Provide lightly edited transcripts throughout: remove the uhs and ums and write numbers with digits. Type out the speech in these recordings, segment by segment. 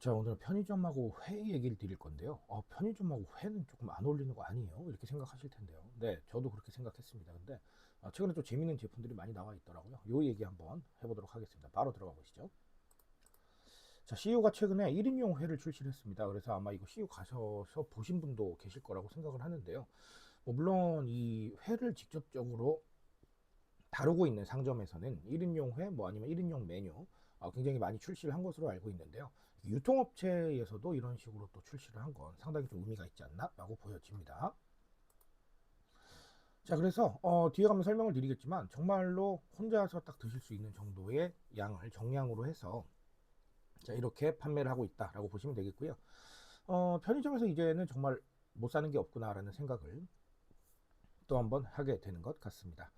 자, 오늘 편의점하고 회 얘기를 드릴 건데요. 편의점하고 회는 조금 안 어울리는 거 아니에요? 이렇게 생각하실 텐데요. 네, 저도 그렇게 생각했습니다. 근데 최근에 또 재밌는 제품들이 많이 나와 있더라고요. 요 얘기 한번 해보도록 하겠습니다. 바로 들어가 보시죠. 자, CU가 최근에 1인용 회를 출시를 했습니다. 그래서 아마 이거 CU 가셔서 보신 분도 계실 거라고 생각을 하는데요. 뭐 물론 이 회를 직접적으로 다루고 있는 상점에서는 1인용 회, 뭐 아니면 1인용 메뉴 굉장히 많이 출시를 한 것으로 알고 있는데요. 유통업체에서도 이런 식으로 또 출시를 한 건 상당히 좀 의미가 있지 않나? 라고 보여집니다. 자, 그래서 뒤에 가면 설명을 드리겠지만 정말로 혼자서 딱 드실 수 있는 정도의 양을 정량으로 해서 자, 이렇게 판매를 하고 있다라고 보시면 되겠고요. 편의점에서 이제는 정말 못 사는 게 없구나라는 생각을 또 한번 하게 되는 것 같습니다.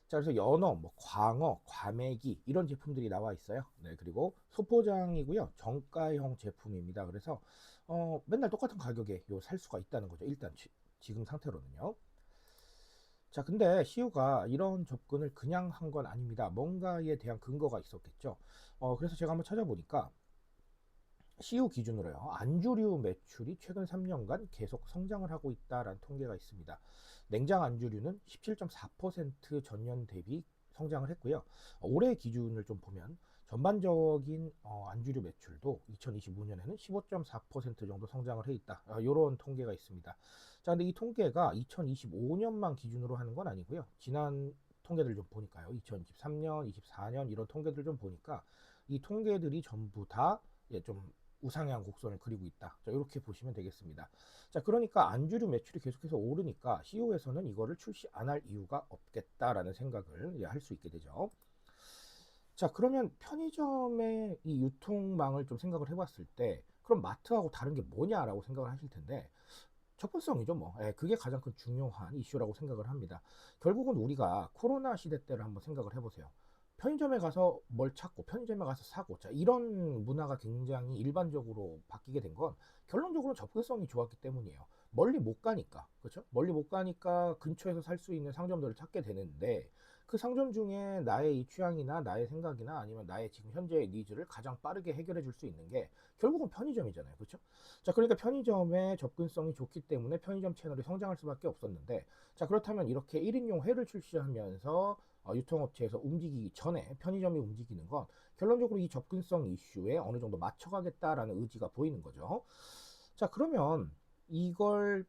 자, 그래서 연어, 뭐 광어, 과메기 이런 제품들이 나와 있어요. 네, 그리고 소포장이고요. 정가형 제품입니다. 그래서 맨날 똑같은 가격에 살 수가 있다는 거죠. 일단 지금 상태로는요. 자, 근데 CU가 이런 접근을 그냥 한 건 아닙니다. 뭔가에 대한 근거가 있었겠죠. 그래서 제가 한번 찾아보니까 CU 기준으로요. 안주류 매출이 최근 3년간 계속 성장을 하고 있다라는 통계가 있습니다. 냉장 안주류는 17.4% 전년 대비 성장을 했고요. 올해 기준을 좀 보면 전반적인 안주류 매출도 2025년에는 15.4% 정도 성장을 해 있다. 이런 통계가 있습니다. 자, 근데 이 통계가 2025년만 기준으로 하는 건 아니고요. 지난 통계들 좀 보니까요. 2023년, 24년 이런 통계들 좀 보니까 이 통계들이 전부 다 좀 우상향 곡선을 그리고 있다. 자, 이렇게 보시면 되겠습니다. 자, 그러니까 안주류 매출이 계속해서 오르니까 CO에서는 이거를 출시 안 할 이유가 없겠다라는 생각을 할 수 있게 되죠. 자, 그러면 편의점의 이 유통망을 좀 생각을 해봤을 때, 그럼 마트하고 다른 게 뭐냐라고 생각을 하실 텐데, 접근성이죠, 뭐. 예, 그게 가장 큰 중요한 이슈라고 생각을 합니다. 결국은 우리가 코로나 시대 때를 한번 생각을 해보세요. 편의점에 가서 뭘 찾고 편의점에 가서 사고 자 이런 문화가 굉장히 일반적으로 바뀌게 된 건 결론적으로 접근성이 좋았기 때문이에요. 멀리 못 가니까 그렇죠? 멀리 못 가니까 근처에서 살 수 있는 상점들을 찾게 되는데 그 상점 중에 나의 이 취향이나 나의 생각이나 아니면 나의 지금 현재의 니즈를 가장 빠르게 해결해 줄 수 있는 게 결국은 편의점이잖아요. 그렇죠? 자, 그러니까 편의점의 접근성이 좋기 때문에 편의점 채널이 성장할 수밖에 없었는데 자, 그렇다면 이렇게 1인용 회를 출시하면서 유통업체에서 움직이기 전에 편의점이 움직이는 건 결론적으로 이 접근성 이슈에 어느 정도 맞춰가겠다라는 의지가 보이는 거죠. 자, 그러면 이걸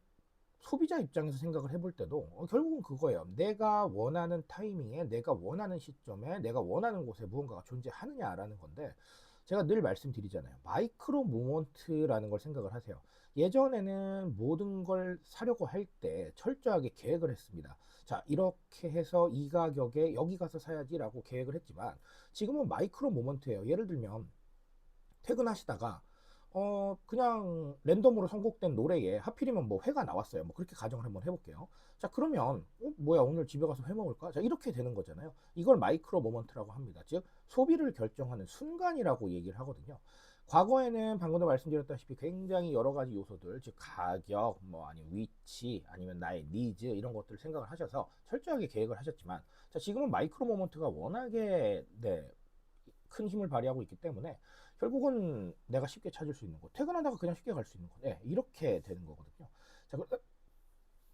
소비자 입장에서 생각을 해볼 때도 결국은 그거예요. 내가 원하는 타이밍에, 내가 원하는 시점에, 내가 원하는 곳에 무언가가 존재하느냐라는 건데 제가 늘 말씀드리잖아요. 마이크로 모먼트라는 걸 생각을 하세요. 예전에는 모든 걸 사려고 할 때 철저하게 계획을 했습니다. 자, 이렇게 해서 이 가격에 여기 가서 사야지라고 계획을 했지만 지금은 마이크로 모먼트예요. 예를 들면 퇴근하시다가 그냥 랜덤으로 선곡된 노래에 하필이면 뭐 회가 나왔어요. 뭐 그렇게 가정을 한번 해볼게요. 자, 그러면 뭐야 오늘 집에 가서 회 먹을까? 자, 이렇게 되는 거잖아요. 이걸 마이크로 모먼트라고 합니다. 즉 소비를 결정하는 순간이라고 얘기를 하거든요. 과거에는 방금도 말씀드렸다시피 굉장히 여러 가지 요소들, 즉 가격, 뭐 아니면 위치, 아니면 나의 니즈 이런 것들을 생각을 하셔서 철저하게 계획을 하셨지만, 자, 지금은 마이크로 모먼트가 워낙에 큰 힘을 발휘하고 있기 때문에 결국은 내가 쉽게 찾을 수 있는 곳, 퇴근하다가 그냥 쉽게 갈 수 있는 곳, 이렇게 되는 거거든요.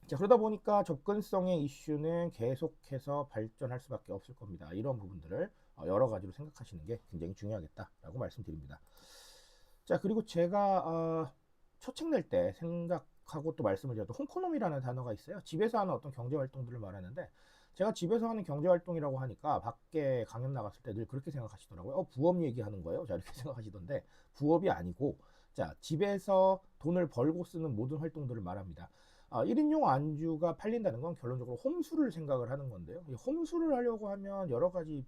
자, 그러다 보니까 접근성의 이슈는 계속해서 발전할 수밖에 없을 겁니다. 이런 부분들을 여러 가지로 생각하시는 게 굉장히 중요하겠다라고 말씀드립니다. 자, 그리고 제가 첫 책 낼 때 생각하고 또 말씀을 드려도 홈코노미라는 단어가 있어요. 집에서 하는 어떤 경제 활동들을 말하는데 제가 집에서 하는 경제 활동이라고 하니까 밖에 강연 나갔을 때 늘 그렇게 생각하시더라고요. 부업 얘기하는 거예요? 자, 이렇게 생각하시던데 부업이 아니고 자, 집에서 돈을 벌고 쓰는 모든 활동들을 말합니다. 1인용 안주가 팔린다는 건 결론적으로 홈술을 생각을 하는 건데요. 이 홈술을 하려고 하면 여러 가지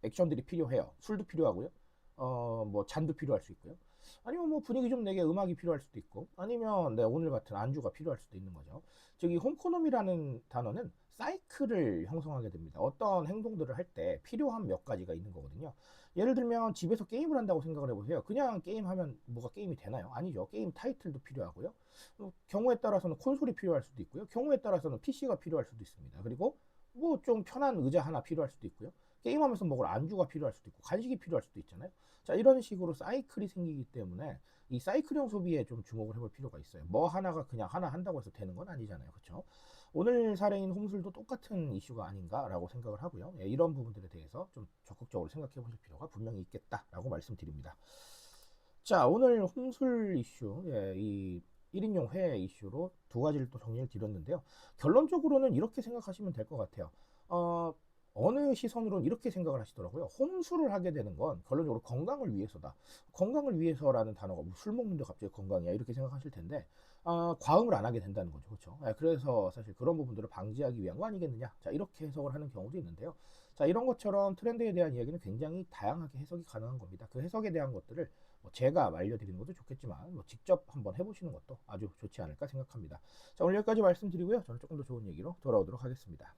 액션들이 필요해요. 술도 필요하고요. 뭐 잔도 필요할 수 있고요. 아니면 뭐 분위기 좀 내게 음악이 필요할 수도 있고, 아니면 오늘 같은 안주가 필요할 수도 있는 거죠. 즉, 이 홈코노미라는 단어는 사이클을 형성하게 됩니다. 어떤 행동들을 할 때 필요한 몇 가지가 있는 거거든요. 예를 들면 집에서 게임을 한다고 생각을 해보세요. 그냥 게임하면 뭐가 게임이 되나요? 아니죠. 게임 타이틀도 필요하고요. 경우에 따라서는 콘솔이 필요할 수도 있고요. 경우에 따라서는 PC가 필요할 수도 있습니다. 그리고 뭐 좀 편한 의자 하나 필요할 수도 있고요. 게임하면서 먹을 안주가 필요할 수도 있고 간식이 필요할 수도 있잖아요. 자, 이런 식으로 사이클이 생기기 때문에 이 사이클형 소비에 좀 주목을 해볼 필요가 있어요. 뭐 하나가 그냥 하나 한다고 해서 되는 건 아니잖아요. 그렇죠? 오늘 사례인 홈술도 똑같은 이슈가 아닌가라고 생각을 하고요. 예, 이런 부분들에 대해서 좀 적극적으로 생각해 보실 필요가 분명히 있겠다라고 말씀드립니다. 자, 오늘 홈술 이슈, 예, 이 1인용 회 이슈로 두 가지를 또 정리를 드렸는데요. 결론적으로는 이렇게 생각하시면 될 것 같아요. 어, 어느 시선으로는 이렇게 생각을 하시더라고요. 홈술을 하게 되는 건 결론적으로 건강을 위해서다. 건강을 위해서라는 단어가 뭐술 먹는데 갑자기 건강이야 이렇게 생각하실 텐데 과음을 안 하게 된다는 거죠. 그렇죠? 예, 그래서 사실 그런 부분들을 방지하기 위한 거 아니겠느냐. 자, 이렇게 해석을 하는 경우도 있는데요. 자, 이런 것처럼 트렌드에 대한 이야기는 굉장히 다양하게 해석이 가능한 겁니다. 그 해석에 대한 것들을 뭐 제가 알려드리는 것도 좋겠지만 뭐 직접 한번 해보시는 것도 아주 좋지 않을까 생각합니다. 자, 오늘 여기까지 말씀드리고요. 저는 조금 더 좋은 얘기로 돌아오도록 하겠습니다.